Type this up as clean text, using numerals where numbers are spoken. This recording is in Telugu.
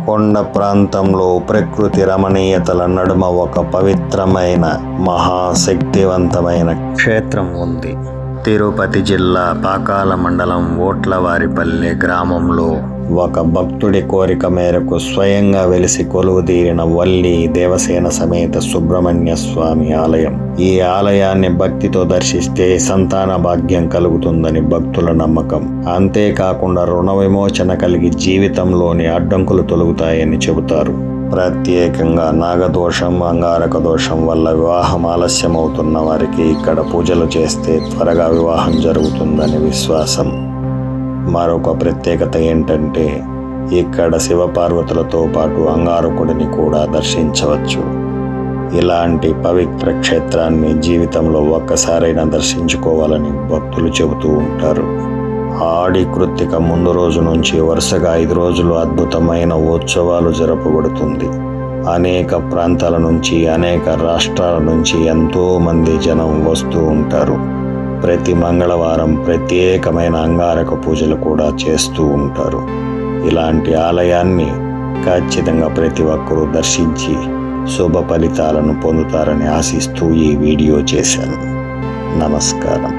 కొండ ప్రాంతంలో ప్రకృతి రమణీయతల నడుమ ఒక పవిత్రమైన మహాశక్తివంతమైన క్షేత్రం ఉంది. తిరుపతి జిల్లా పాకాల మండలం ఓట్లవారిపల్లె గ్రామంలో ఒక భక్తుడి కోరిక మేరకు స్వయంగా వెలిసి కొలువుదీరిన వల్లి దేవసేన సమేత సుబ్రహ్మణ్య స్వామి ఆలయం. ఈ ఆలయాన్ని భక్తితో దర్శిస్తే సంతాన భాగ్యం కలుగుతుందని భక్తుల నమ్మకం. అంతేకాకుండా రుణ విమోచన కలిగి జీవితంలోని అడ్డంకులు తొలగుతాయని చెబుతారు. ప్రత్యేకంగా నాగదోషం, అంగారక దోషం వల్ల వివాహం ఆలస్యం అవుతున్న వారికి ఇక్కడ పూజలు చేస్తే త్వరగా వివాహం జరుగుతుందని విశ్వాసం. మరొక ప్రత్యేకత ఏంటంటే ఇక్కడ శివపార్వతులతో పాటు అంగారకుడిని కూడా దర్శించవచ్చు. ఇలాంటి పవిత్ర క్షేత్రాన్ని జీవితంలో ఒక్కసారైనా దర్శించుకోవాలని భక్తులు చెబుతూ ఉంటారు. ఆడి కృత్తిక ముందు రోజు నుంచి వరుసగా 5 రోజులు అద్భుతమైన ఉత్సవాలు జరపబడుతుంది. అనేక ప్రాంతాల నుంచి, అనేక రాష్ట్రాల నుంచి ఎంతో మంది జనం వస్తూ ఉంటారు. ప్రతి మంగళవారం ప్రత్యేకమైన అంగారక పూజలు కూడా చేస్తూ ఉంటారు. ఇలాంటి ఆలయాన్ని ఖచ్చితంగా ప్రతి ఒక్కరూ దర్శించి శుభ ఫలితాలను పొందుతారని ఆశిస్తూ ఈ వీడియో చేశాను. నమస్కారం.